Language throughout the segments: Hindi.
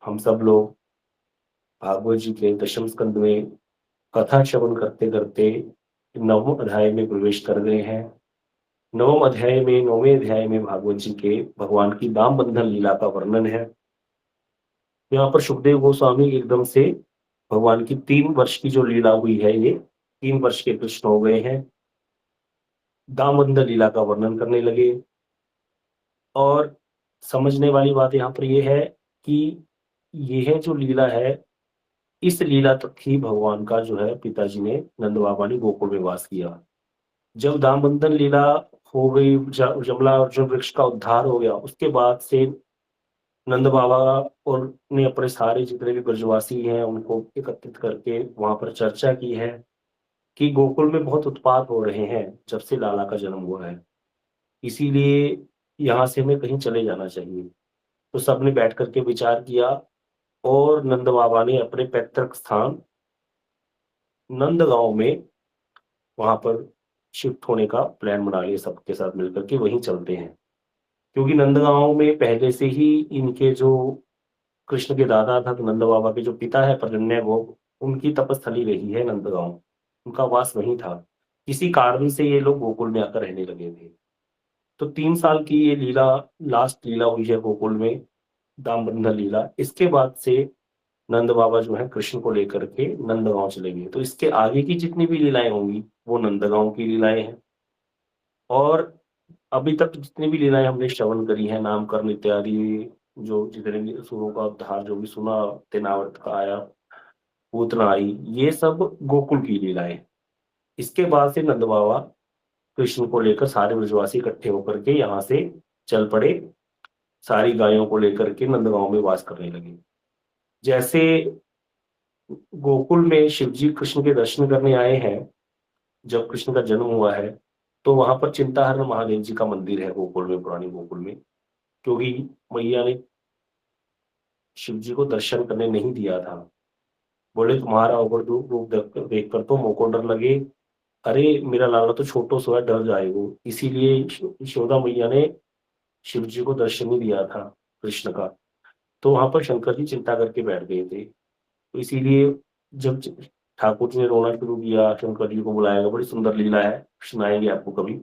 हम सब लोग भागवत जी के दशम स्कंद में कथा श्रवण करते करते नवम अध्याय में प्रवेश कर गए हैं। नौवें अध्याय में भागवत जी के भगवान की दाम बंधन लीला का वर्णन है। यहाँ पर सुखदेव गोस्वामी एकदम से भगवान की 3 वर्ष की जो लीला हुई है, ये 3 वर्ष के कृष्ण हो गए हैं, दाम बंधन लीला का वर्णन करने लगे। और समझने वाली बात यहाँ पर ये है कि यह जो लीला है, इस लीला तक ही भगवान का जो है पिताजी ने, नंद बाबा ने गोकुल में वास किया। जब दामबंधन लीला हो गई, जमला अर्जुन वृक्ष का उद्धार हो गया, उसके बाद से नंद बाबा और ने अपने सारे जितने भी ब्रजवासी हैं उनको एकत्रित करके वहां पर चर्चा की है कि गोकुल में बहुत उत्पात हो रहे हैं जब से लाला का जन्म हुआ है, इसीलिए यहाँ से हमें कहीं चले जाना चाहिए। तो सबने बैठ करके विचार किया और नंद बाबा ने अपने पैतृक स्थान नंदगांव में वहां पर शिफ्ट होने का प्लान बना लिया, सबके साथ मिलकर के वहीं चलते हैं। क्योंकि नंदगांव में पहले से ही इनके जो कृष्ण के दादा था, तो नंद बाबा के जो पिता है प्रजन्य, वो उनकी तपस्थली रही है नंदगांव, उनका वास वहीं था। किसी कारण से ये लोग गोकुल में आकर रहने लगे थे। तो 3 साल की ये लीला, लास्ट लीला हुई है गोकुल में, दामबंधन लीला। इसके बाद से नंद बाबा जो है कृष्ण को लेकर के नंदगांव चले गए। तो इसके आगे की जितनी भी लीलाएं होंगी वो नंदगांव की लीलाएं हैं। और अभी तक जितनी भी लीलाएं हमने श्रवण करी है, नामकरण इत्यादि, जो जितने भी असुरों का उद्धार जो भी सुना, तेनावर्त का आया, पूतना आई, ये सब गोकुल की लीलाएं हैं। इसके बाद से नंद बाबा कृष्ण को लेकर सारे ब्रजवासी इकट्ठे होकर के यहाँ से चल पड़े, सारी गायों को लेकर के नंदगांव में वास करने लगे। जैसे गोकुल में शिव जी कृष्ण के दर्शन करने आए हैं, जब कृष्ण का जन्म हुआ है, तो वहां पर चिंताहरण महादेव जी का मंदिर है गोकुल में, पुरानी गोकुल में। क्योंकि मैया ने शिव जी को दर्शन करने नहीं दिया था, बोले तुम्हारा ओवर रूप देख कर तो मोको डर लगे, अरे मेरा लाला तो छोटो सो है, डर जाएगो, इसीलिए यशोदा मैया ने शिव जी को दर्शन नहीं दिया था कृष्ण का। तो वहां पर शंकर जी चिंता करके बैठ गए थे। तो इसीलिए जब ठाकुर जी ने रोना शुरू किया, शंकर जी को बुलाया, बड़ी सुंदर लीला है, सुनाएंगे आपको कभी।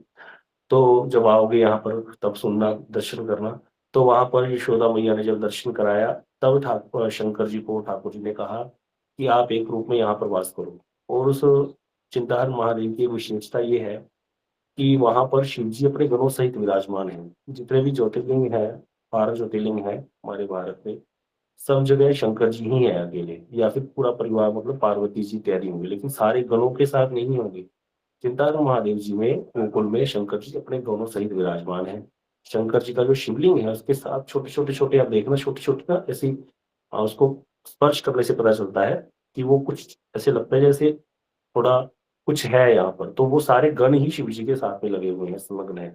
तो जब आओगे यहाँ पर तब सुनना, दर्शन करना। तो वहां पर यशोदा मैया ने जब दर्शन कराया, तब ठाकुर शंकर जी को ठाकुर जी ने कहा कि आप एक रूप में यहाँ पर वास करो। और उस चिंताहर महादेव की विशेषता ये है कि वहां पर शिव जी अपने गणों सहित विराजमान हैं। जितने भी ज्योतिर्लिंग है, 12 ज्योतिर्लिंग है हमारे भारत में, सब जगह शंकर जी ही हैं अकेले, या फिर पूरा परिवार, मतलब पार्वती जी इत्यादि होंगे, लेकिन सारे गणों के साथ नहीं होंगे। चिंताहर महादेव जी में गोकुल में शंकर जी अपने गणों सहित विराजमान है। शंकर जी का जो शिवलिंग है उसके साथ छोटे छोटे छोटे, आप देखना छोटे छोटे ना, ऐसे उसको स्पर्श करने से पता चलता है कि वो कुछ ऐसे लगता है जैसे थोड़ा कुछ है यहाँ पर। तो वो सारे गण ही शिव जी के साथ में लगे हुए हैं, संलग्न है।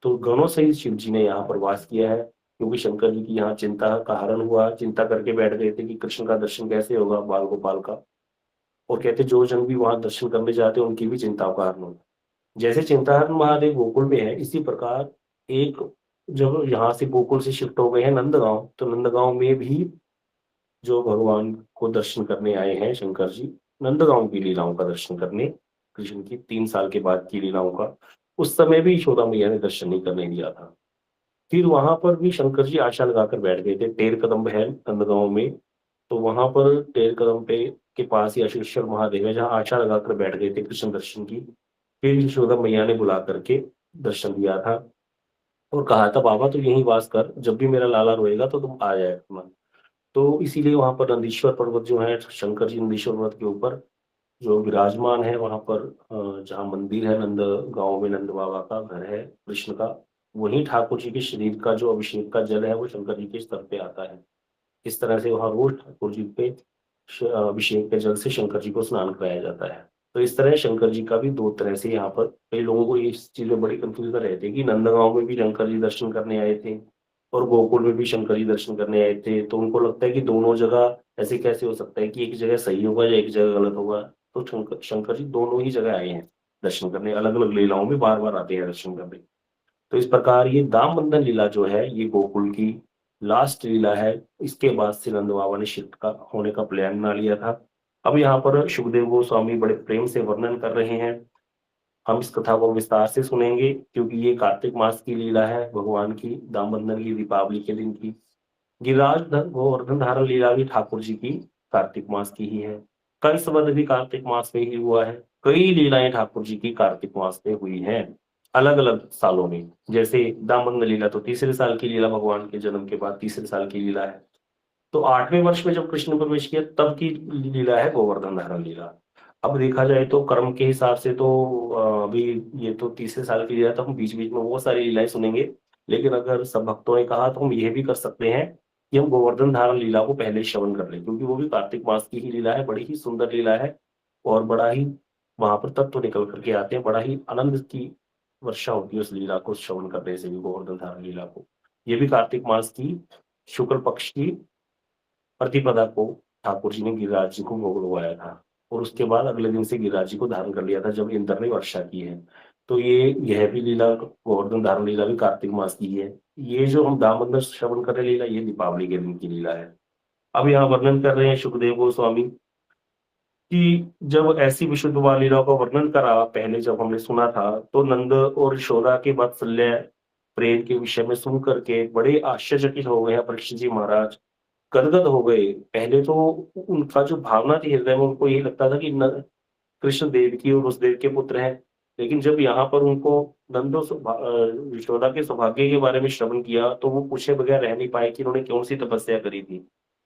तो गणों सहित शिव जी ने यहाँ पर वास किया है। क्योंकि शंकर जी की यहाँ चिंता का हरण हुआ, चिंता करके बैठ गए थे कि कृष्ण का दर्शन कैसे होगा, बाल गोपाल का। और कहते जो जन भी वहां दर्शन करने जाते हैं उनकी भी चिंताओं का हरण होता है। जैसे चिंताहरण महादेव गोकुल में है, इसी प्रकार एक, जब यहाँ से गोकुल से शिफ्ट हो गए हैं नंदगांव, तो नंदगांव में भी जो भगवान को दर्शन करने आए हैं शंकर जी, नंदगांव की लीलाओं का दर्शन करने, कृष्ण की 3 साल के बाद की लीलाओं का, उस समय भी यशोदा मैया ने दर्शन नहीं करने दिया था। फिर वहां पर भी शंकर जी आशा लगाकर बैठ गए थे। टेर कदम है नंदगांव में, तो वहां पर टेर कदम पे के पास ही अशोकेश्वर महादेव है, जहाँ आशा लगाकर बैठ गए थे कृष्ण दर्शन की। फिर यशोदा मैया ने बुला करके दर्शन दिया था और कहा था बाबा तू यहीं वास कर, जब भी मेरा लाला रोएगा तो तुम आ जाए। तो इसीलिए वहां पर नंदीश्वर पर्वत जो है, शंकर जी नंदीश्वर पर्वत के ऊपर जो विराजमान है, वहां पर जहाँ मंदिर है, नंद गांव में नंद बाबा का घर है कृष्ण का, वहीं ठाकुर जी के शरीर का जो अभिषेक का जल है वो शंकर जी के स्तर पे आता है। इस तरह से वहां रोज ठाकुर जी पे अभिषेक के जल से शंकर जी को स्नान कराया जाता है। तो इस तरह शंकर जी का भी 2 तरह से, यहाँ पर कई लोगों को इस चीज में बड़ी कंफ्यूजन रहती है कि नंदगांव में भी शंकर जी दर्शन करने आए थे और गोकुल में भी शंकर जी दर्शन करने आए थे। तो उनको लगता है कि दोनों जगह ऐसे कैसे हो सकता है कि एक जगह सही होगा या एक जगह गलत होगा। तो शंकर जी दोनों ही जगह आए हैं दर्शन करने, अलग अलग लीलाओं में बार बार आते हैं दर्शन करने। तो इस प्रकार ये दाम बंधन लीला जो है, ये गोकुल की लास्ट लीला है। इसके बाद से नंद बाबा ने शिफ्ट का होने का प्लान बना लिया था। अब यहाँ पर सुखदेव गोस्वामी बड़े प्रेम से वर्णन कर रहे हैं। हम इस कथा को विस्तार से सुनेंगे, क्योंकि ये कार्तिक मास की लीला है, भगवान की दामोदर की दीपावली के दिन की। गिरिराज गोवर्धन धारण लीला भी ठाकुर जी की कार्तिक मास की ही है। कंस वध भी कार्तिक मास में ही हुआ है। कई लीलाएं ठाकुर जी की कार्तिक मास में हुई हैं, अलग अलग सालों में। जैसे दामोदर लीला तो तीसरे साल की लीला, भगवान के जन्म के बाद तीसरे साल की लीला है। तो 8वें वर्ष में जब कृष्ण प्रवेश किया तब की लीला है गोवर्धन धारण लीला। अब देखा जाए तो कर्म के हिसाब से तो अभी ये तो तीसरे साल की लीला, तो हम बीच बीच में बहुत सारी लीलाएं सुनेंगे। लेकिन अगर सब भक्तों ने कहा तो हम ये भी कर सकते हैं कि हम गोवर्धन धारण लीला को पहले श्रवण कर लें, क्योंकि वो भी कार्तिक मास की ही लीला है, बड़ी ही सुंदर लीला है। और बड़ा ही वहां पर तत्व निकल करके आते हैं, बड़ा ही आनंद की वर्षा होती है उस लीला को श्रवण करने से भी, गोवर्धन धारण लीला को। ये भी कार्तिक मास की शुक्ल पक्ष की प्रतिपदा को ठाकुर जी ने गिरिराज जी को भोग लगवाया था। और उसके बाद अगले दिन से गिरिराज जी को धारण कर लिया था जब इंद्र ने वर्षा की है। तो यह भी लीला, गोवर्धन धारण लीला भी कार्तिक मास की है। ये जो हम दामोदर श्रवण कर रहे हैं लीला, ये दीपावली के दिन की लीला है। अब यहाँ वर्णन कर रहे हैं सुखदेव गोस्वामी कि जब ऐसी विशुद्ध लीला का वर्णन करा पहले जब हमने सुना था, तो नंद और यशोदा के वात्सल्य प्रेम के विषय में सुन करके बड़े आश्चर्यचकित हो गए हैं परीक्षित जी महाराज, गदगद हो गए। पहले तो उनका जो भावना थी हृदय में, उनको यही लगता था कि कृष्ण देव की और उस देव के पुत्र हैं। लेकिन जब यहाँ पर उनको यशोदा के सौभाग्य के बारे में श्रवण किया, तो वो पूछे बगैर रह नहीं पाए कि उन्होंने कौन सी तपस्या करी थी।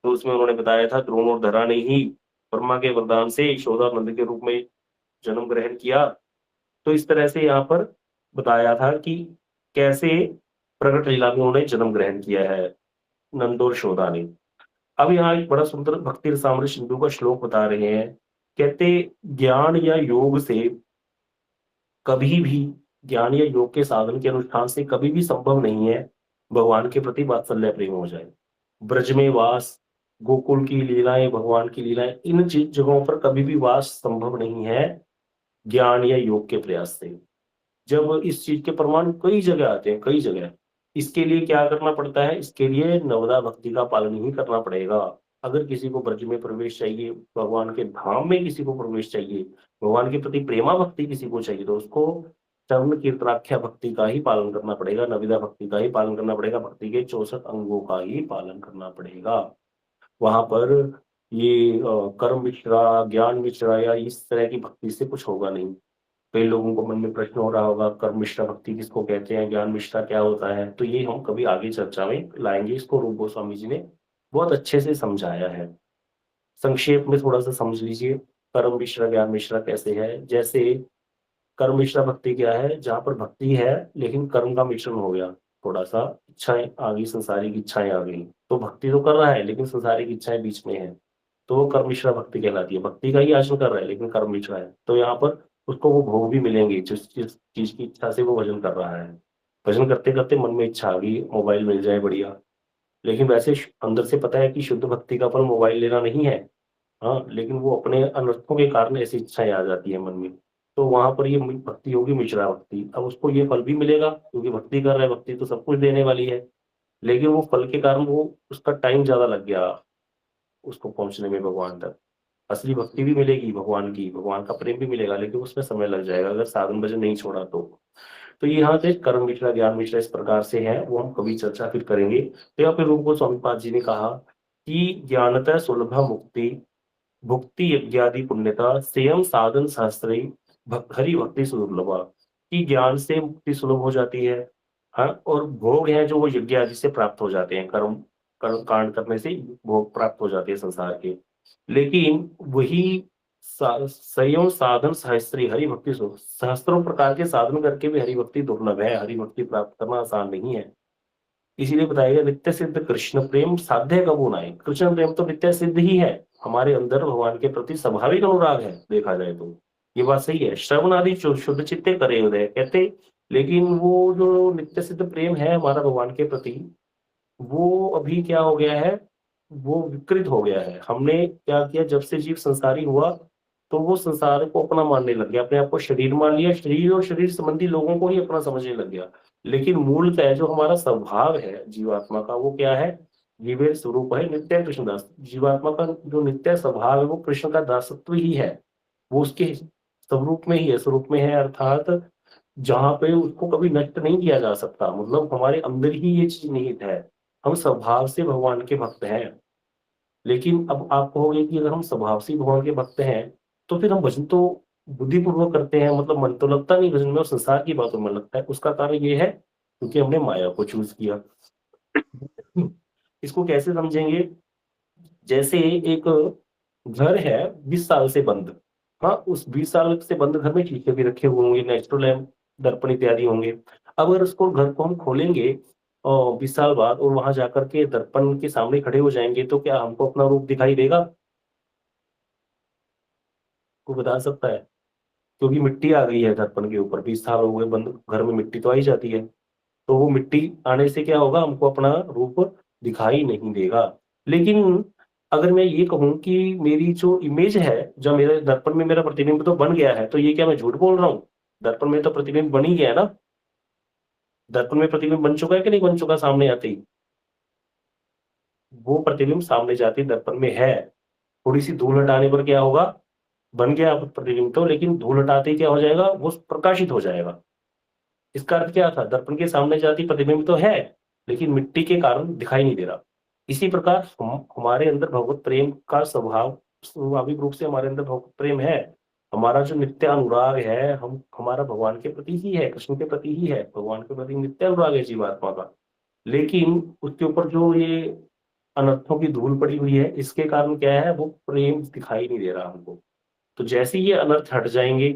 तो उसमें उन्होंने बताया था द्रोण और धरा ने ही ब्रह्मा के वरदान से यशोदा नंद के रूप में जन्म ग्रहण किया। तो इस तरह से यहाँ पर बताया था कि कैसे प्रकट लीला में उन्होंने जन्म ग्रहण किया है नंद और यशोदा ने। अब यहाँ एक बड़ा सुंदर भक्ति रसामृत सिंधु का श्लोक बता रहे हैं। कहते, ज्ञान या योग से कभी भी, ज्ञान या योग के साधन के अनुष्ठान से कभी भी संभव नहीं है भगवान के प्रति वात्सल्य प्रेम हो जाए। ब्रज में वास, गोकुल की लीलाएं, भगवान की लीलाएं, इन जगहों पर कभी भी वास संभव नहीं है ज्ञान या योग के प्रयास से। जब इस चीज के प्रमाण कई जगह आते हैं, कई जगह। इसके लिए क्या करना पड़ता है? इसके लिए नवदा भक्ति का पालन ही करना पड़ेगा। अगर किसी को ब्रज में प्रवेश चाहिए, भगवान के धाम में किसी को प्रवेश चाहिए, भगवान के प्रति प्रेमा भक्ति किसी को चाहिए, तो उसको श्रवण कीर्तनाख्या भक्ति का ही पालन करना पड़ेगा, नविदा भक्ति का ही पालन करना पड़ेगा, भक्ति के 64 अंगों का ही पालन करना पड़ेगा। वहां पर ये कर्म मिश्रा, ज्ञान मिश्रा या इस तरह की भक्ति से कुछ होगा नहीं। कई लोगों को मन में प्रश्न हो रहा होगा, कर्म मिश्रा भक्ति किसको कहते हैं, ज्ञान मिश्रा क्या होता है? तो ये हम कभी आगे चर्चा में लाएंगे। इसको रूप गोस्वामी जी ने बहुत अच्छे से समझाया है। संक्षेप में थोड़ा सा समझ लीजिए, कर्म मिश्रा ज्ञान मिश्रा कैसे है। जैसे कर्म मिश्रा भक्ति क्या है? जहां पर भक्ति है लेकिन कर्म का मिश्रण हो गया, थोड़ा सा इच्छाएं आ गई, संसारिक इच्छाएं आ गई, तो भक्ति तो कर रहा है लेकिन संसारिक इच्छाएं बीच में है, तो वो कर्म मिश्रा भक्ति कहलाती है। भक्ति का ही आचरण कर रहा है लेकिन कर्म मिश्रा है, तो यहाँ पर उसको वो भोग भी मिलेंगे जिस जिस चीज की इच्छा से वो भजन कर रहा है। भजन करते करते मन में इच्छा आ गई मोबाइल मिल जाए बढ़िया, लेकिन वैसे अंदर से पता है कि शुद्ध भक्ति का फल मोबाइल लेना नहीं है। हाँ, लेकिन वो अपने अनर्थों के कारण ऐसी इच्छाएं आ जाती है मन में, तो वहां पर ये भक्ति होगी मिश्रा भक्ति। अब उसको ये फल भी मिलेगा क्योंकि भक्ति कर रहा है, भक्ति तो सब कुछ देने वाली है। लेकिन वो फल के कारण वो उसका टाइम ज्यादा लग गया उसको पहुंचने में भगवान तक। असली भक्ति भी मिलेगी भगवान की, भगवान का प्रेम भी मिलेगा, लेकिन उसमें समय लग जाएगा अगर साधन भजन नहीं छोड़ा तो ये यहाँ से कर्म मिश्रा ज्ञान मिश्रा इस प्रकार से है, वो हम कभी चर्चा फिर करेंगे। तो यहाँ पे रूप गोस्वामी पाद जी ने कहा कि ज्ञानतः सुलभ मुक्ति भुक्ति यज्ञादि पुण्यता स्वयं साधन शास्त्री हरि भक्ति सुलभा, कि ज्ञान से मुक्ति सुलभ हो जाती है। हाँ, और भोग है जो वो यज्ञ आदि से प्राप्त हो जाते हैं, कर्म कर्म कांड करने से भोग प्राप्त हो जाते हैं संसार के। लेकिन वही संयम साधन सहस्त्री हरि भक्ति सहस्त्रों प्रकार के साधन करके भी हरि भक्ति दुर्लभ है, हरि भक्ति प्राप्त करना आसान नहीं है। इसीलिए बताएगा नित्य सिद्ध कृष्ण प्रेम साध्य कबू नाय। कृष्ण प्रेम तो नित्य सिद्ध ही है, हमारे अंदर भगवान के प्रति स्वाभाविक अनुराग है देखा जाए तो, ये बात सही है। श्रवण आदि शुद्ध चित्ते करे उदय कहते, लेकिन वो जो नित्य सिद्ध प्रेम है हमारा भगवान के प्रति, वो अभी क्या हो गया है, वो विकृत हो गया है। हमने क्या किया, जब से जीव संसारी हुआ तो वो संसार को अपना मानने लग गया, अपने आप को शरीर मान लिया, शरीर और शरीर संबंधी लोगों को ही अपना समझने लग गया। लेकिन मूलतः जो हमारा स्वभाव है जीवात्मा का, वो क्या है? जीवेर स्वरूप है नित्य कृष्णदास। जीवात्मा का जो नित्य स्वभाव है वो कृष्ण का दासत्व ही है। वो उसके स्वरूप में ही है, स्वरूप में है अर्थात जहाँ पे उसको कभी नष्ट नहीं किया जा सकता। मतलब हमारे अंदर ही ये चीज निहित है। हम स्वभाव से भगवान के भक्त हैं। लेकिन अब आप कहोगे कि अगर हम स्वभाव से ही भगवान के भक्त हैं, तो फिर हम भजन तो बुद्धिपूर्वक करते हैं, मतलब मन तो लगता नहीं भजन में, और संसार की बातों में लगता है। उसका कारण ये है क्योंकि हमने माया को चूज किया। इसको कैसे समझेंगे? जैसे एक घर है 20 साल से बंद। हाँ, उस 20 साल से बंद घर में शीशे भी रखे हुए होंगे, नेचुरल लैम्प, दर्पण इत्यादि होंगे। अब अगर उसको घर को हम खोलेंगे और 20 साल बाद और वहां जाकर के दर्पण के सामने खड़े हो जाएंगे, तो क्या हमको अपना रूप दिखाई देगा? को बता सकता है? क्योंकि मिट्टी आ गई है दर्पण के ऊपर, 20 साल हो गए बंद घर में, मिट्टी तो आ ही जाती है। तो वो मिट्टी आने से क्या होगा? हमको अपना रूप दिखाई नहीं देगा। लेकिन अगर मैं ये कहूँ कि मेरी जो इमेज है, जो मेरे दर्पण में मेरा प्रतिबिंब तो बन गया है, तो ये क्या मैं झूठ बोल रहा हूँ? दर्पण में तो प्रतिबिंब बन ही गया है ना। दर्पण में प्रतिबिंब बन चुका है कि नहीं बन चुका सामने आते ही? वो प्रतिबिंब सामने जाते ही दर्पण में है। थोड़ी सी धूल हटाने पर क्या होगा? बन गया प्रतिबिंब तो, लेकिन धूल हटाते ही क्या हो जाएगा? वो प्रकाशित हो जाएगा। इसका अर्थ क्या था? दर्पण के सामने जाती प्रतिबिंब तो है, लेकिन मिट्टी के कारण दिखाई नहीं दे रहा। इसी प्रकार हमारे अंदर भगवत प्रेम का स्वभाव, स्वाभाविक रूप से हमारे अंदर भगवत प्रेम है। हमारा जो नित्य अनुराग है, हम हमारा भगवान के प्रति ही है, कृष्ण के प्रति ही है। भगवान के प्रति नित्य अनुराग है जीवात्मा का। लेकिन उसके ऊपर जो ये अनर्थों की धूल पड़ी हुई है, इसके कारण क्या है? वो प्रेम दिखाई नहीं दे रहा हमको। तो जैसे ही ये अनर्थ हट जाएंगे,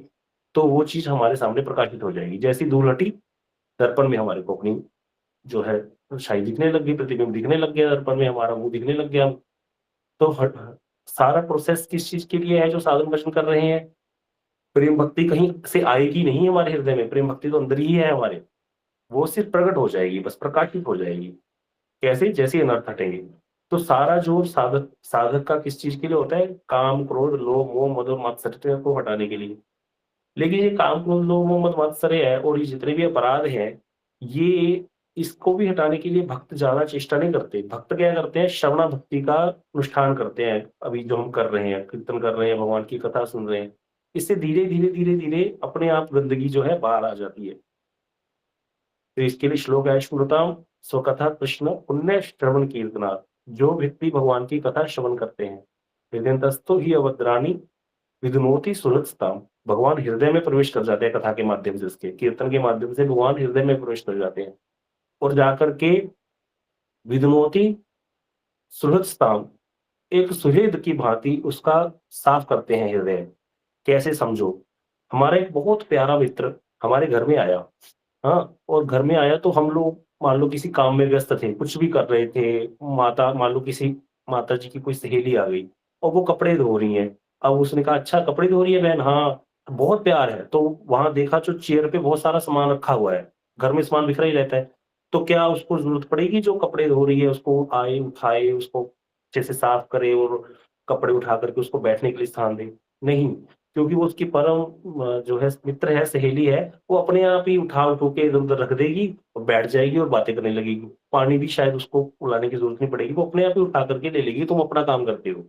तो वो चीज हमारे सामने प्रकाशित हो जाएगी। जैसी धूल हटी, दर्पण में हमारे को अपनी जो है शाही दिखने लग गई, प्रतिबिंब दिखने लग गया, दर्पण में हमारा मुंह दिखने लग गया। तो सारा प्रोसेस किस चीज के लिए है जो साधन भजन कर रहे हैं? प्रेम भक्ति कहीं से आएगी नहीं हमारे हृदय में, प्रेम भक्ति तो अंदर ही है हमारे। वो सिर्फ प्रकट हो जाएगी, बस प्रकाशित हो जाएगी। कैसे? जैसे ही अनर्थ हटेंगे। तो सारा जोर साधक साधक का किस चीज के लिए होता है? काम, क्रोध, लोभ, मोह, मद और मात्सर्य को हटाने के लिए। लेकिन ये काम, क्रोध, लोभ, मोह, मद, मात्सर्य है और ये जितने भी अपराध हैं, ये इसको भी हटाने के लिए भक्त ज्यादा चेष्टा नहीं करते। भक्त क्या करते हैं? श्रवण भक्ति का अनुष्ठान करते हैं। अभी जो हम कर रहे हैं, कीर्तन कर रहे हैं, भगवान की कथा सुन रहे हैं, इससे धीरे धीरे धीरे धीरे अपने आप गंदगी जो है बाहर आ जाती है। तो इसके लिए श्लोक है, स्मृताम स्वकथा कृष्ण पुण्य श्रवण कीर्तना। जो व्यक्ति भगवान की कथा श्रवण करते हैं, हृदयंतस्थो ही अवद्राणी विधुनोति सुहृत्स्ताम। भगवान हृदय में प्रवेश कर जाते हैं कथा के माध्यम से, उसके कीर्तन के माध्यम से भगवान हृदय में प्रवेश कर जाते हैं। और जाकर के विधुनोति सुहृत्स्ताम, एक सुहृद की भांति उसका साफ करते हैं हृदय। कैसे? समझो। हमारा एक बहुत प्यारा मित्र हमारे घर में आया। हाँ, और घर में आया तो हम लोग मान लो किसी काम में व्यस्त थे, कुछ भी कर रहे थे। माता, मान लो किसी माता जी की कोई सहेली आ गई और वो कपड़े धो रही हैं। अब उसने कहा, अच्छा कपड़े धो रही है बहन? हाँ, बहुत प्यार है। तो वहां देखा जो चेयर पे बहुत सारा सामान रखा हुआ है, घर में सामान बिखरा ही रहता है। तो क्या उसको जरूरत पड़ेगी जो कपड़े धो रही है उसको आए, उठाए, उसको अच्छे से साफ करे और कपड़े उठा करके उसको बैठने के लिए स्थान दे? नहीं, क्योंकि वो उसकी परम जो है मित्र है, सहेली है। वो अपने आप ही उठा उठो के इधर उधर रख देगी और बैठ जाएगी और बातें करने लगेगी। पानी भी शायद उसको बुलाने की जरूरत नहीं पड़ेगी, वो अपने आप ही उठा करके ले लेगी, तुम अपना काम करते हो।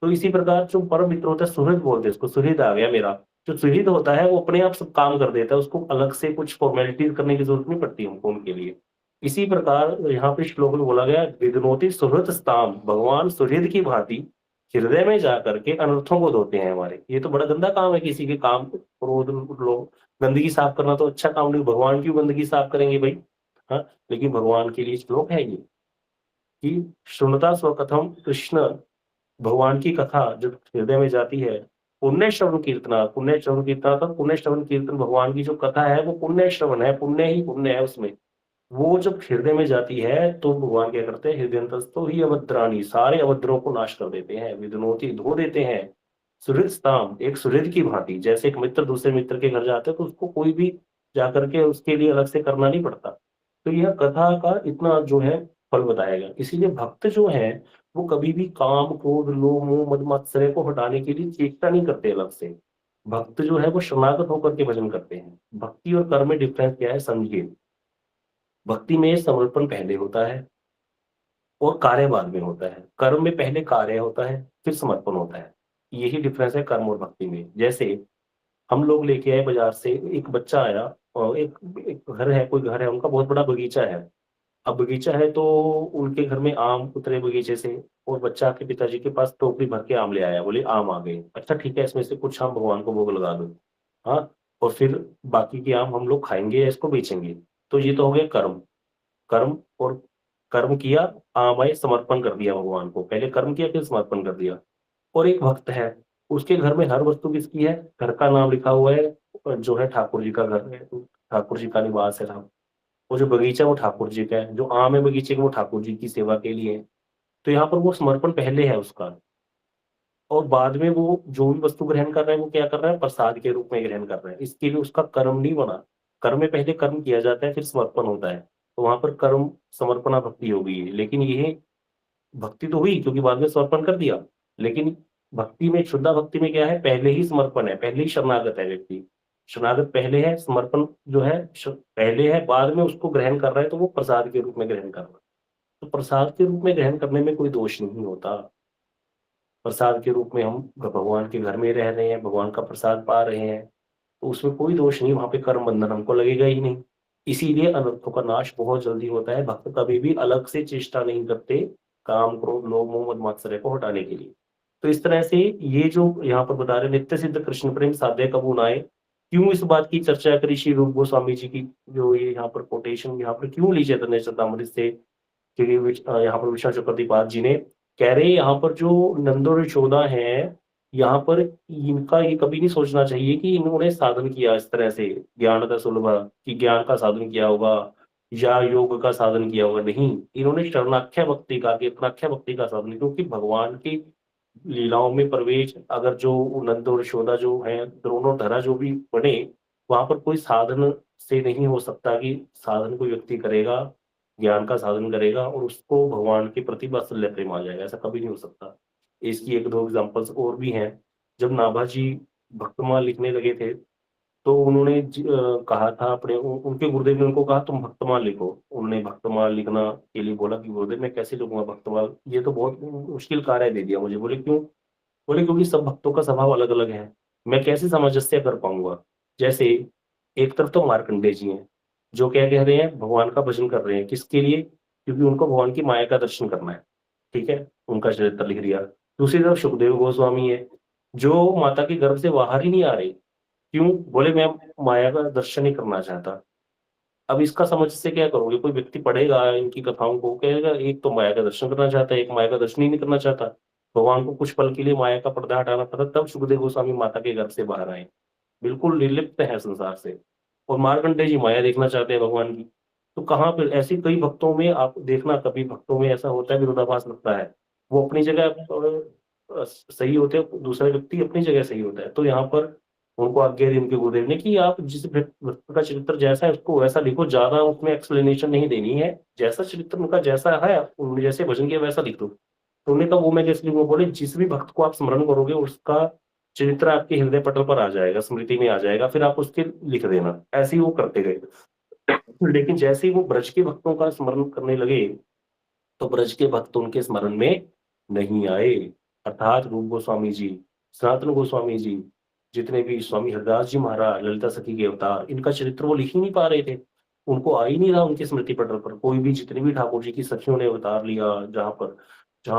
तो इसी प्रकार जो परम मित्र होता है, सुहृद बोलते हैं उसको, सुहृद आ गया मेरा। जो सुहृद होता है वो अपने आप सब काम कर देता है, उसको अलग से कुछ फॉर्मेलिटीज करने की जरूरत नहीं पड़ती हमको उनके लिए। इसी प्रकार यहाँ पे श्लोक में बोला गया, विदनोति सुहृद स्थाम। भगवान सुहृद की भांति हृदय में जा करके अनर्थों को धोते हैं हमारे। ये तो बड़ा गंदा काम है किसी के काम, क्रोध, लोग, गंदगी साफ करना तो अच्छा काम नहीं। भगवान क्यों गंदगी साफ करेंगे भाई? हाँ, लेकिन भगवान के लिए श्लोक है ये कि श्रृणुता स्वकथम कृष्ण। भगवान की कथा जब हृदय में जाती है, पुण्य श्रवण कीर्तना, पुण्य श्रवण कीर्तना था, पुण्य श्रवण कीर्तन, भगवान की जो कथा है वो पुण्य श्रवण है, पुण्य ही पुण्य है उसमें। वो जब हृदय में जाती है तो भगवान क्या करते हैं? हृदयंतस्थो ही अभद्राणी, सारे अभद्रों को नाश कर देते हैं, विधुनोति, धो देते हैं। सुहृदस्ताम, एक सुहृद की भांति। जैसे एक मित्र दूसरे मित्र के घर जाते हैं तो उसको कोई भी जाकर के उसके लिए अलग से करना नहीं पड़ता। तो यह कथा का इतना जो है फल बताया गया। इसीलिए भक्त जो है वो कभी भी काम, क्रोध, लोभ, मोह, मद, मात्सर्य को हटाने के लिए चेष्टा नहीं करते अलग से। भक्त जो है वो शरणागत होकर के भजन करते हैं। भक्ति और कर्म में डिफरेंस क्या है समझिए। भक्ति में समर्पण पहले होता है और कार्य बाद में होता है। कर्म में पहले कार्य होता है, फिर समर्पण होता है। यही डिफरेंस है कर्म और भक्ति में। जैसे हम लोग लेके आए बाजार से, एक बच्चा आया और एक एक घर है, कोई घर है, उनका बहुत बड़ा बगीचा है। अब बगीचा है तो उनके घर में आम उतरे बगीचे से, और बच्चा के पिताजी के पास टोकरी भर के आम ले आया, बोले आम आ गए, अच्छा ठीक है, इसमें से कुछ आम भगवान को भोग लगा दो। हाँ, और फिर बाकी के आम हम लोग खाएंगे या इसको बेचेंगे। तो ये तो हो गया कर्म। कर्म और कर्म किया, आम आए, समर्पण कर दिया भगवान को, पहले कर्म किया फिर समर्पण कर दिया। और एक भक्त है, उसके घर में हर वस्तु किसकी है, घर का नाम लिखा हुआ है, जो है ठाकुर जी का घर है, ठाकुर जी का निवास है। वो जो बगीचा है वो ठाकुर जी का है, जो आम है बगीचे के वो ठाकुर जी की सेवा के लिए है। तो यहाँ पर वो समर्पण पहले है उसका, और बाद में वो जो भी वस्तु ग्रहण कर रहा है वो क्या कर रहा है, प्रसाद के रूप में ग्रहण कर रहा है। इसके लिए उसका कर्म नहीं बना। कर्म में पहले कर्म किया जाता है फिर समर्पण होता है। तो वहां पर कर्म समर्पणा भक्ति हो गई है। लेकिन ये भक्ति तो हुई क्योंकि बाद में समर्पण कर दिया। लेकिन भक्ति में, शुद्धा भक्ति में क्या है, पहले ही समर्पण है, पहले ही शरणागत है व्यक्ति। शरणागत पहले है, समर्पण जो है पहले है, बाद में उसको ग्रहण कर रहा है तो वो प्रसाद के रूप में ग्रहण कर रहा है। तो प्रसाद के रूप में ग्रहण करने में कोई दोष नहीं होता। प्रसाद के रूप में हम भगवान के घर में रह रहे हैं, भगवान का प्रसाद पा रहे हैं, तो उसमें कोई दोष नहीं, वहां पे कर्म बंधन हमको लगेगा ही नहीं। इसीलिए अनर्थों का नाश बहुत जल्दी होता है। भक्त कभी भी अलग से चेष्टा नहीं करते काम, क्रोध, लोभ, मोह, मद मात्सर्य को हटाने के लिए। तो इस तरह से ये जो यहाँ पर बता रहे, नित्य सिद्ध कृष्ण प्रेम साध्य कबू नाय, क्यों इस बात की चर्चा करी श्री रूप गोस्वामी जी की, जो ये यहाँ पर कोटेशन यहाँ पर क्यों ली चैतन्य चरितमृत से, क्योंकि यहाँ पर विश्वनाथ चक्रवर्तीपाद जी ने कह रहे, यहाँ पर जो नंद और यशोदा है, यहाँ पर इनका ये कभी नहीं सोचना चाहिए कि इन्होंने साधन किया इस तरह से, ज्ञान का सुलभ, कि ज्ञान का साधन किया होगा या योग का साधन किया होगा। नहीं, इन्होंने शरणाख्या भक्ति का, कीर्तनाख्या भक्ति का साधन, क्योंकि भगवान की लीलाओं में प्रवेश, अगर जो नंद और यशोदा जो है दोनों धरा जो भी बने, वहां पर कोई साधन से नहीं हो सकता कि साधन कोई व्यक्ति करेगा, ज्ञान का साधन करेगा और उसको भगवान के प्रति वात्सल्य प्रेम आ जाएगा, ऐसा कभी नहीं हो सकता। इसकी एक दो एग्जांपल्स और भी हैं। जब नाभाजी भक्तमाल लिखने लगे थे, तो उन्होंने कहा था अपने उनके गुरुदेव ने उनको कहा तुम भक्तमाल लिखो। उन्होंने भक्तमाल लिखना के लिए बोला कि गुरुदेव मैं कैसे लिखूंगा भक्तमाल, ये तो बहुत मुश्किल कार्य दे दिया मुझे। बोले क्यों? बोले क्योंकि सब भक्तों का स्वभाव अलग अलग है, मैं कैसे सामंजस्य कर पाऊंगा। जैसे एक तरफ तो मार्कंडेय जी हैं, जो क्या कह रहे हैं, भगवान का भजन कर रहे हैं, किसके लिए, क्योंकि उनको भगवान की माया का दर्शन करना है, ठीक है, उनका चरित्र लिख दिया। दूसरी तरफ सुखदेव गोस्वामी है, जो माता के गर्भ से बाहर ही नहीं आ रहे। क्यों? बोले मैं माया का दर्शन ही करना चाहता। अब इसका समझ से क्या करोगे, कोई व्यक्ति पढ़ेगा इनकी कथाओं को, कहेगा एक तो माया का दर्शन करना चाहता है, एक माया का दर्शन ही नहीं करना चाहता। भगवान को कुछ पल के लिए माया का पर्दा हटाना पड़ा, तब सुखदेव गोस्वामी माता के गर्भ से बाहर आए, बिल्कुल निर्लिप्त है संसार से। और मार्कंडेय जी माया देखना चाहते हैं भगवान की। तो कहाँ पर ऐसे कई भक्तों में आप देखना, कभी भक्तों में ऐसा होता है विरोधाभास लगता है, वो अपनी जगह सही होते हैं, दूसरा व्यक्ति अपनी जगह सही होता है। तो यहाँ पर उनको आज्ञा दी उनके गुरुदेव ने कि आप जिस व्यक्ति का चरित्र जैसा है उसको वैसा लिखो, ज्यादा उसमें एक्सप्लेनेशन नहीं देनी है, जैसा चरित्र उनका जैसा है उन्होंने जैसे भजन किया वैसा लिख दो। तो उन्होंने कहा वो मैं कैसे लिखूं? बोले जिस भी भक्त को आप स्मरण करोगे उसका चरित्र आपके हृदय पटल पर आ जाएगा, स्मृति में आ जाएगा, फिर आप उसके लिख देना। ऐसे ही वो करते गए। लेकिन जैसे ही वो ब्रज के भक्तों का स्मरण करने लगे, तो ब्रज के भक्त उनके स्मरण में नहीं आए। अर्थात रूप गोस्वामी जी, सनातन गोस्वामी जी, जितने भी स्वामी हरदास जी महाराज, ललिता सखी के अवतार, इनका चरित्र वो लिख ही नहीं पा रहे थे। उनको आ ही नहीं रहा उनकी स्मृति पटल पर। कोई भी जितने भी ठाकुर जी की सखियों ने अवतार लिया, जहां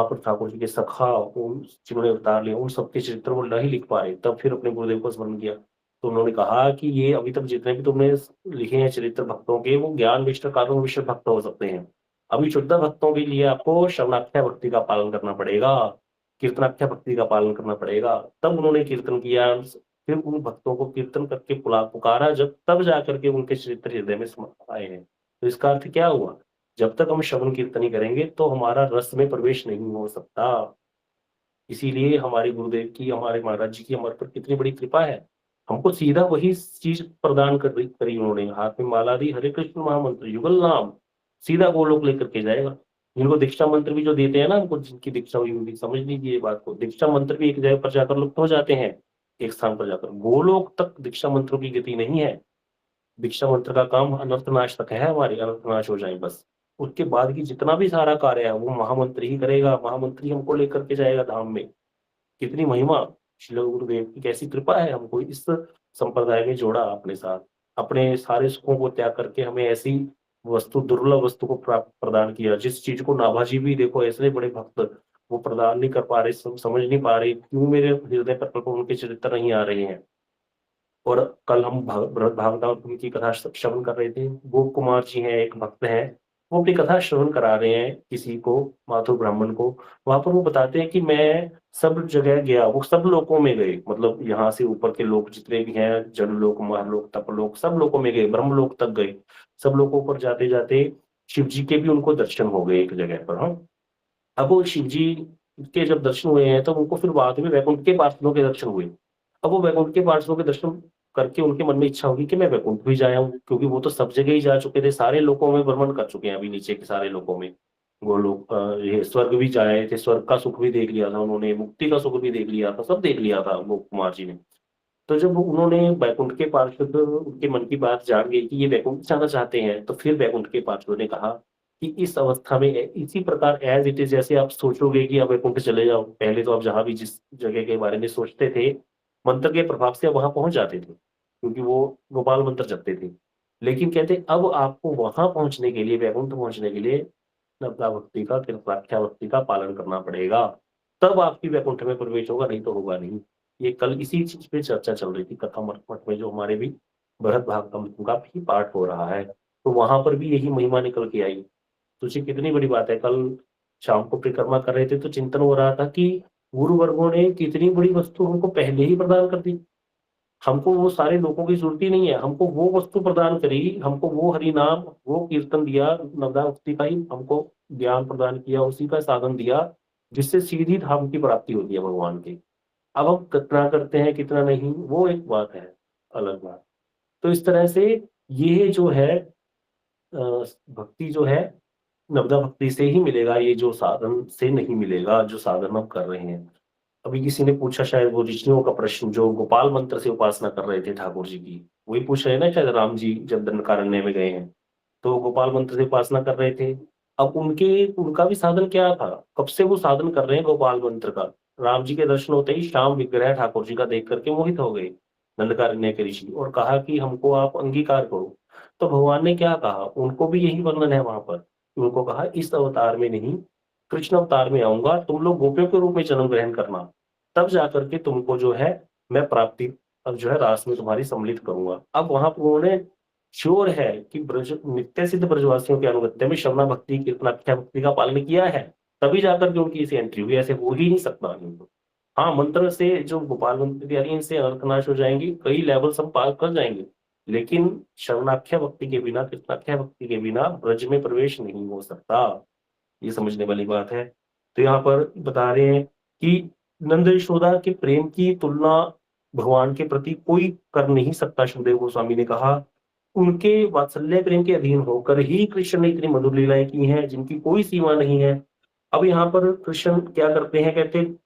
पर ठाकुर जी के सखा जिन्होंने अवतार लिया, उन सबके चरित्र वो नहीं लिख पा रहे। तब फिर अपने गुरुदेव को स्मरण किया, तो उन्होंने कहा कि ये अभी तक जितने भी तुमने लिखे हैं चरित्र भक्तों के, वो ज्ञान विशिष्ट कारण विशिष्ट भक्त हो सकते हैं। अभी शुद्ध भक्तों के लिए आपको शरणाख्या भक्ति का पालन करना पड़ेगा, कीर्तनाख्या भक्ति का पालन करना पड़ेगा। तब उन्होंने कीर्तन किया, फिर उन भक्तों को कीर्तन करके पुकारा, जब तब जाकर के उनके चरित्र हृदय में आए हैं। तो इसका अर्थ क्या हुआ, जब तक हम श्रवण कीर्तन ही करेंगे तो हमारा रस में प्रवेश नहीं हो सकता। इसीलिए हमारे गुरुदेव की, हमारे महाराज जी की हमारे पर कितनी बड़ी कृपा है। हमको सीधा वही चीज प्रदान करी उन्होंने, हाथ में माला दी, हरे कृष्ण महामंत्र युगल नाम, सीधा गोलोक लेकर के जाएगा। जिनको दीक्षा मंत्र भी जो देते हैं ना, हमको जिनकी दीक्षा हुई होगी, समझ लीजिए ये बात को, दीक्षा मंत्र भी एक जगह पर जाकर लुप्त हो जाते हैं, एक स्थान पर जाकर। गोलोक तक दीक्षा मंत्रों की गति नहीं है। भिक्षा मंत्र का काम अनर्थनाश तक है हमारे, अनर्थनाश हो जाए बस। उसके बाद की जितना भी सारा कार्य है वो महामंत्री ही करेगा, महामंत्री हमको लेकर के जाएगा धाम में। कितनी महिमा! श्रील गुरुदेव की कैसी कृपा है, हमको इस संप्रदाय में जोड़ा अपने साथ। अपने सारे सुखों को त्याग करके हमें ऐसी वस्तु, दुर्लभ वस्तु को प्राप्त प्रदान किया, जिस चीज़ को नाभाजी भी देखो ऐसे बड़े भक्त वो प्रदान नहीं कर पा रहे, समझ नहीं पा रहे, क्यों मेरे हृदय पर प्रभु उनके चरित्र नहीं आ रहे हैं। और कल हम बृहद भागवतम की कथा श्रवण कर रहे थे। गोप कुमार जी हैं, एक भक्त हैं, वो अपनी कथा श्रवण करा रहे हैं किसी को, माथुर ब्राह्मण को। वहां पर वो बताते हैं कि मैं सब जगह गया, वो सब लोकों में गए, मतलब यहाँ से ऊपर के लोग जितने भी हैं, जनलोक, महलोक, तपलोक, सब लोकों में गए, ब्रह्मलोक तक गए। सब लोकों पर जाते जाते शिव जी के भी उनको दर्शन हो गए एक जगह पर। हाँ, अब वो शिव जी के जब दर्शन हुए हैं, तब उनको फिर बाद में वैकुंठ के पार्षदों के दर्शन हुए। अब वो वैकुंठ के पार्षदों के दर्शन करके उनके मन में इच्छा होगी कि मैं वैकुंठ भी जा आऊँ, क्योंकि वो तो सब जगह ही जा चुके थे, सारे लोकों में भ्रमण कर चुके हैं अभी नीचे के सारे लोकों में। गोलोक ये स्वर्ग भी जा आए थे, स्वर्ग का सुख भी देख लिया था उन्होंने, मुक्ति का सुख भी देख लिया था, सब देख लिया था वो कुमार जी ने। तो जब उन्होंने वैकुंठ के पार्षद उनके मन की बात जान गई कि ये वैकुंठ जाना चाहते हैं, तो फिर वैकुंठ के पार्षदों ने कहा कि इस अवस्था में इसी प्रकार एज इट इज, जैसे आप सोचोगे कि आप वैकुंठ चले जाओ, पहले तो आप जहां भी जिस जगह के बारे में सोचते थे, मंत्र के प्रभाव से आप वहां पहुंच जाते थे, क्योंकि वो गोपाल मंत्र जपते थे। लेकिन कहते अब आपको वहां पहुंचने के लिए, वैकुंठ पहुंचने के लिए नवदा भक्ति का, कृपाख्या भक्ति का पालन करना पड़ेगा, तब आपकी वैकुंठ में प्रवेश होगा, नहीं तो होगा नहीं। ये कल इसी चीज पे चर्चा चल रही थी कथा मठ में, जो हमारे भी बृहद भागवतम का भी पाठ हो रहा है, तो वहां पर भी यही महिमा निकल के आई। सोचिए कितनी बड़ी बात है। कल शाम को परिक्रमा कर रहे थे तो चिंतन हो रहा था कि गुरु वर्गों ने कितनी बड़ी वस्तु हमको पहले ही प्रदान कर दी। हमको वो सारे लोगों की जरूरत ही नहीं है, हमको वो वस्तु प्रदान करी, हमको वो हरि नाम, वो कीर्तन दिया, नवदा भक्ति का ही हमको ज्ञान प्रदान किया, उसी का साधन दिया, जिससे सीधी धाम की प्राप्ति होती है भगवान की। अब हम कितना करते हैं कितना नहीं, वो एक बात है, अलग बात। तो इस तरह से ये जो है भक्ति जो है, नवदा भक्ति से ही मिलेगा, ये जो साधन से नहीं मिलेगा, जो साधन हम कर रहे हैं। अभी किसी ने पूछा, शायद वो ऋषियों का प्रश्न, जो गोपाल मंत्र से उपासना कर रहे थे ठाकुर जी की, वही पूछ रहे हैं ना, शायद राम जी जब दंडकारण्य में गए हैं तो गोपाल मंत्र से उपासना कर रहे थे। अब उनके उनका भी साधन क्या था, कब से वो साधन कर रहे हैं गोपाल मंत्र का। राम जी के दर्शन होते ही श्याम विग्रह ठाकुर जी का देख करके मोहित हो गए दंडकारण्य के ऋषि, और कहा कि हमको आप अंगीकार करो। तो भगवान ने क्या कहा, उनको भी यही वर्णन है वहां पर। उनको कहा इस अवतार में नहीं, कृष्ण अवतार में आऊंगा, तुम लोग गोपियों के रूप में जन्म ग्रहण करना, तब जाकर के तुमको जो है मैं प्राप्ति, अब जो है रास में तुम्हारी सम्मिलित करूंगा। अब वहां पर उन्होंने श्योर है कि ब्रज नित्य सिद्ध ब्रजवासियों के अनुगत्य में श्रवणा भक्ति, कीर्तनाख्या भक्ति का पालन किया है, तभी जाकर के उनकी इसे एंट्री हुई, ऐसे हो ही नहीं सकता नहीं तो। हाँ, मंत्र से जो गोपाल मंत्र की इनसे अर्थनाश हो जाएंगी, कई लेवल सब पार कर जाएंगे, लेकिन शरणाख्या भक्ति के बिना, कृष्णाख्या भक्ति के बिना ब्रज में प्रवेश नहीं हो सकता। ये समझने वाली बात है। तो यहाँ पर बता रहे हैं कि नंद यशोदा के प्रेम की तुलना भगवान के प्रति कोई कर नहीं सकता। सुखदेव गोस्वामी ने कहा उनके वात्सल्य प्रेम के अधीन होकर ही कृष्ण ने इतनी मधुर लीलाएं की हैं, जिनकी कोई सीमा नहीं है। अब यहाँ पर कृष्ण क्या करते हैं, कहते हैं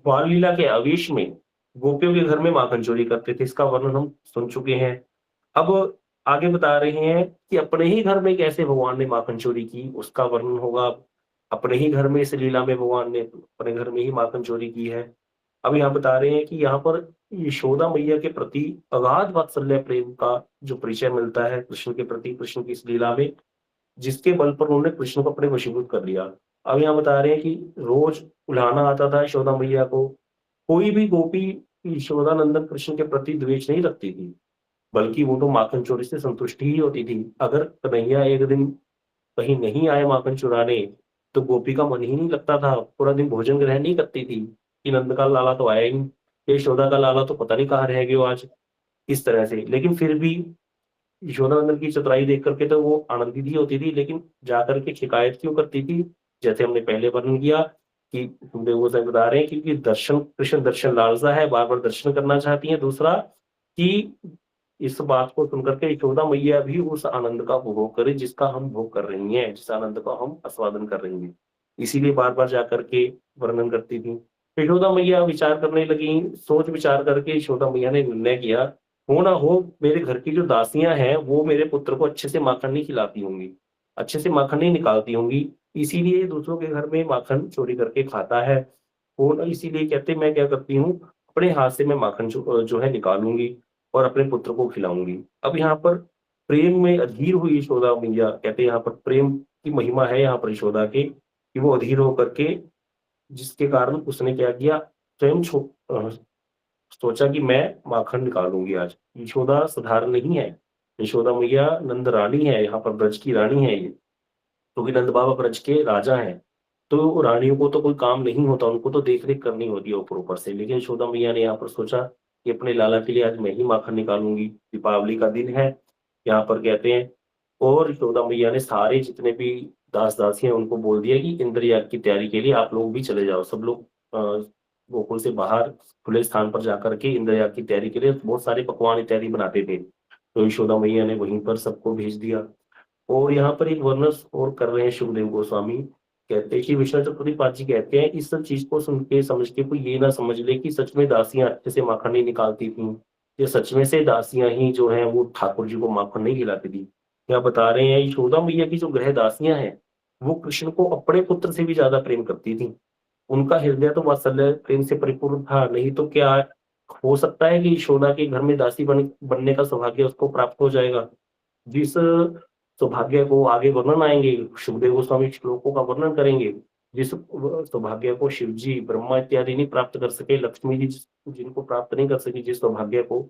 बाल लीला के आवेश में गोपियों के घर में माखन चोरी करते थे, इसका वर्णन हम सुन चुके हैं। अब आगे बता रहे हैं कि अपने ही घर में कैसे भगवान ने माखन चोरी की, उसका वर्णन होगा। अपने ही घर में इस लीला में भगवान ने अपने घर में ही माखन चोरी की है। अब यहाँ बता रहे हैं कि यहाँ पर यशोदा मैया के प्रति अगाध वात्सल्य प्रेम का जो परिचय मिलता है कृष्ण के प्रति, कृष्ण की इस लीला में, जिसके बल पर उन्होंने कृष्ण को अपने वशीभूत कर लिया। अब यहाँ बता रहे हैं कि रोज उल्हाना आता था यशोदा मैया को। कोई भी गोपी यशोदा नंदन कृष्ण के प्रति द्वेष नहीं रखती थी, बल्कि वो तो माखन चोरी से संतुष्ट ही होती थी। अगर कन्हैया एक दिन कहीं नहीं आए माखन चुराने, तो गोपी का मन ही नहीं लगता था, पूरा दिन भोजन ग्रहण नहीं करती थी कि नंद का लाला तो आया ही नहीं, यशोदा का लाला तो पता नहीं कहाँ रह गया आज, इस तरह से। लेकिन फिर भी यशोदा नंदन की चतुराई देख करके तो वो आनंदित ही होती थी, लेकिन जाकर के शिकायत क्यों करती थी, जैसे हमने पहले वर्णन किया कि वो सब बता रहे हैं, क्योंकि दर्शन, कृष्ण दर्शन लालसा है, बार बार दर्शन करना चाहती है। दूसरा कि इस बात को सुनकर के यशोदा मैया भी उस आनंद का उपभोग करे जिसका हम भोग कर रही हैं, जिस आनंद का हम आस्वादन कर रही हैं, इसीलिए बार बार जाकर के वर्णन करती थी। यशोदा मैया विचार करने लगी, सोच विचार करके यशोदा मैया ने निर्णय किया हो ना हो, मेरे घर की जो दासियाँ हैं, वो मेरे पुत्र को अच्छे से माखन नहीं खिलाती होंगी, अच्छे से माखन नहीं निकालती होंगी, इसीलिए दूसरों के घर में माखन चोरी करके खाता है। वो ना इसीलिए कहते हैं मैं क्या करती हूँ, अपने हाथ से मैं माखन जो है निकालूँगी और अपने पुत्र को खिलाऊँगी। अब यहाँ पर प्रेम में अधीर हुई यशोदा मैया, कहते हैं यहाँ पर प्रेम की महिमा है यहाँ पर यशोदा की, कि वो अधीर होकर के जिसके कारण उसने क्या किया, स्वयं अ, सोचा कि मैं माखन निकालूँगी आज। यशोदा साधारण नहीं है। यशोदा मैया नंद रानी है, यहाँ पर ब्रज की रानी है ये, क्योंकि नंद बाबा ब्रज के राजा हैं। तो रानियों को तो कोई काम नहीं होता, उनको तो देख-रेख करनी होती है ऊपर-ऊपर से। लेकिन यशोदा मैया ने यहाँ पर सोचा कि अपने लाला के लिए आज मैं ही माखन निकालूँगी। दीपावली का दिन है, यहाँ पर कहते हैं और यशोदा मैया ने सारे जितने भी दास-दासी हैं उनको बोल दिया कि इंद्र याग की तैयारी के लिए आप लोग भी चले जाओ। सब लोग गोकुल से बाहर खुले स्थान पर जाकर के इंद्र याग की तैयारी के लिए बहुत सारे पकवान इत्यादि बनाते थे। तो यशोदा मैया ने वहीं पर सबको भेज दिया। और यहाँ पर एक वर्णन और कर रहे हैं सुखदेव गोस्वामी, कहते हैं कि विष्णु चक्रवर्ती जी कहते हैं, इस सब चीज़ को सुन के समझ के कोई ये ना समझ ले कि सच में दासियाँ अच्छे से माखन नहीं निकालती थीं। ये सच में से दासियाँ ही जो हैं वो ठाकुर जी को माखन नहीं खिलाती थी। क्या बता रहे हैं यशोदा मैया की जो गृह दासियाँ हैं, वो कृष्ण को अपने पुत्र से भी ज़्यादा प्रेम करती थीं। उनका हृदय तो वात्सल्य प्रेम से परिपूर्ण था, नहीं तो क्या हो सकता है कि यशोदा के घर में दासी बनने का सौभाग्य उसको प्राप्त हो जाएगा? जिस सौभाग्य को आगे वर्णन आएँगे, सुखदेव गोस्वामी श्लोकों का वर्णन करेंगे, जिस सौभाग्य को शिव जी, ब्रह्मा इत्यादि नहीं प्राप्त कर सके, लक्ष्मी जी जिनको प्राप्त नहीं कर सकी जिस सौभाग्य को,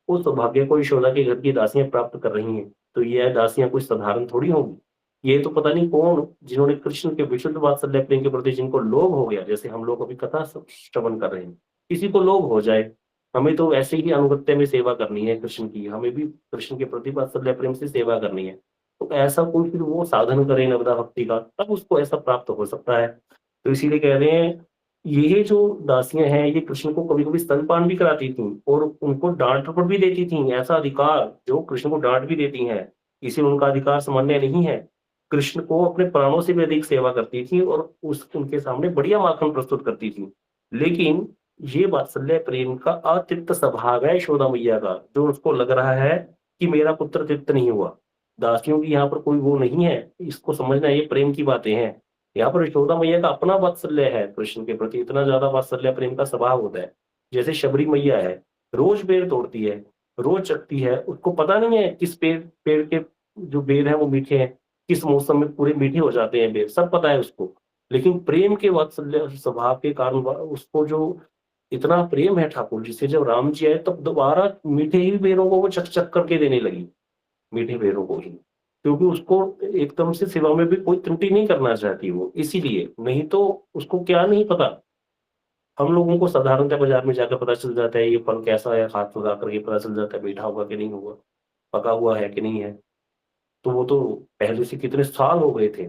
उस सौभाग्य को यशोदा के घर की दासियाँ प्राप्त कर रही हैं। तो ये दासियाँ कोई साधारण थोड़ी होंगी। ये तो पता नहीं कौन जिन्होंने कृष्ण के विशुद्ध वात्सल्य प्रेम के प्रति जिनको लोभ हो गया, जैसे हम लोग अभी कथा श्रवण कर रहे हैं, किसी को लोभ हो जाए, हमें तो ऐसे ही अनुगत्य में सेवा करनी है कृष्ण की, हमें भी कृष्ण के प्रति वात्सल्य प्रेम से सेवा करनी है। तो ऐसा कोई फिर वो साधन करे नवदा भक्ति का, तब उसको ऐसा प्राप्त हो सकता है। तो इसीलिए कह रहे हैं, ये जो दासियाँ हैं, ये कृष्ण को कभी-कभी स्तनपान भी कराती थीं और उनको डाँट-डपट भी देती थीं। ऐसा अधिकार जो कृष्ण को डाँट भी देती हैं, इसीलिए उनका अधिकार सामान्य नहीं है। कृष्ण को अपने प्राणों से भी अधिक सेवा करती थीं और उस उनके सामने बढ़िया माखन प्रस्तुत करती थीं। लेकिन ये वात्सल्य प्रेम का अतृप्त स्वभाव है यशोदा मैया का, जो उसको लग रहा है कि मेरा पुत्र तृप्त नहीं हुआ। दासियों की यहाँ पर कोई वो नहीं है, इसको समझना ये प्रेम की बातें हैं। यहाँ पर यशोदा मैया का अपना वात्सल्य है कृष्ण के प्रति, इतना ज़्यादा वात्सल्य प्रेम का स्वभाव होता है। जैसे शबरी मैया है, रोज़ बेर तोड़ती है, रोज़ चखती है, उसको पता नहीं है किस पेड़ पेड़ के जो बेर हैं वो मीठे हैं, किस मौसम में पूरे मीठे हो जाते हैं बेर, सब पता है उसको। लेकिन प्रेम के वात्सल्य स्वभाव के कारण उसको जो इतना प्रेम है ठाकुर जी से, जब राम जी आए तब दोबारा मीठे ही बेरों को वो चख-चख करके देने लगी, मीठे बेरों को ही। क्योंकि उसको एकदम से सेवा में भी कोई त्रुटि नहीं करना चाहती वो, इसीलिए। नहीं तो उसको क्या नहीं पता, हम लोगों को साधारणतः बाज़ार में जाकर पता चल जाता है ये फल कैसा है, हाथ लगा कर के पता चल जाता है मीठा होगा कि नहीं होगा, पका हुआ है कि नहीं है। तो वो तो पहले से कितने साल हो गए थे।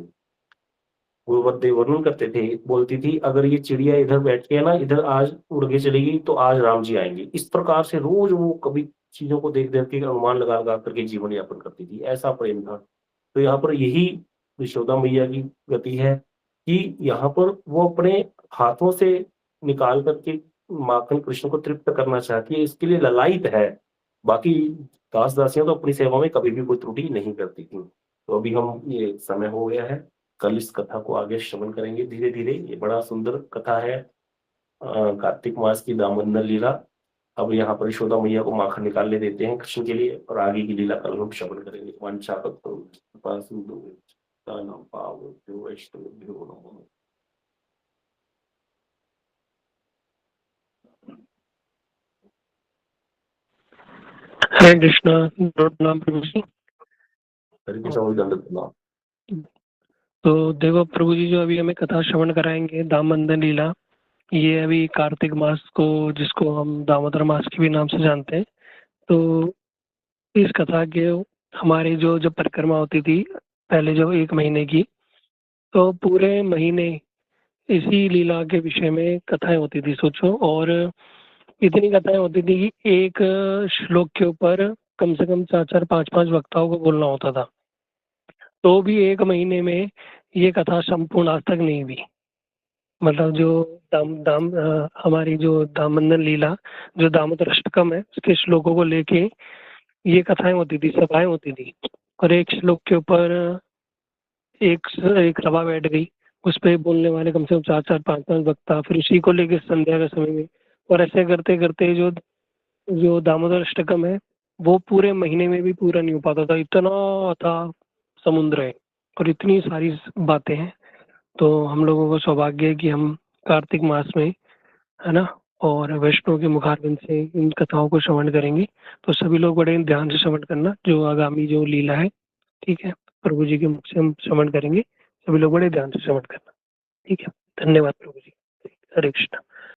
वो वर्णन करते थे, बोलती थी अगर ये चिड़िया इधर बैठ के है ना, इधर आज उड़ के चलेगी तो आज राम जी आएँगे। इस प्रकार से रोज़ वो कभी चीज़ों को देख-देख के अनुमान लगा-लगा करके जीवन यापन करती थी, ऐसा प्रेम था। तो यहाँ पर यही यशोदा मैया की गति है कि यहाँ पर वो अपने हाथों से निकाल कर के माखन कृष्ण को तृप्त करना चाहती है, इसके लिए ललायित है। बाकी दास-दासियाँ तो अपनी सेवा में कभी भी कोई त्रुटि नहीं करती थीं। तो अभी हम ये समय हो गया है, कल इस कथा को आगे श्रवण करेंगे धीरे-धीरे। ये बड़ा सुंदर कथा है कार्तिक मास की दामोदर लीला। अब यहाँ पर यशोदा मैया को माखन निकालने देते हैं कृष्ण के लिए और आगे की लीला कल हम श्रवण करेंगे। वांछाकल्पतरु कृपा सिंधुभ्यो दानं पावनेभ्यो वैष्णवेभ्यो नमो नमः। हरे कृष्णा। प्रणाम प्रभु जी। हरे कृष्ण और दंडवत प्रणाम। तो देखो प्रभु जी, जो अभी हमें कथा श्रवण कराएंगे दामोदर लीला, ये अभी कार्तिक मास को, जिसको हम दामोदर मास के भी नाम से जानते हैं, तो इस कथा के हमारी जो जब परिक्रमा होती थी पहले, जो 1 महीने की, तो पूरे महीने इसी लीला के विषय में कथाएं होती थी सोचो। और इतनी कथाएं होती थी कि एक श्लोक के ऊपर कम से कम 4-4, 5-5 वक्ताओं को बोलना होता था। तो भी 1 महीने में ये कथा संपूर्ण आज तक नहीं हुई। मतलब जो हमारी जो दामोदर लीला, जो दामोदर अष्टकम है, उसके श्लोकों को लेके ये कथाएं होती थी, सभाएं होती थी। और एक श्लोक के ऊपर एक सभा बैठ गई, उस पे बोलने वाले कम से कम 4-4, 5-5 वक्ता, फिर उसी को लेके संध्या के समय में, और ऐसे करते करते जो जो दामोदर अष्टकम है, वो पूरे महीने में भी पूरा नहीं हो पाता था, इतना था समुद्र है और इतनी सारी बातें हैं। तो हम लोगों को सौभाग्य है कि हम कार्तिक मास में, है ना, और वैष्णव के मुखारबिंद से इन कथाओं को श्रवण करेंगे। तो सभी लोग बड़े ध्यान से श्रवण करना, जो आगामी जो लीला है, ठीक है, प्रभु जी के मुख से हम श्रवण करेंगे, सभी लोग बड़े ध्यान से श्रवण करना। ठीक है, धन्यवाद प्रभु जी। हरे कृष्ण।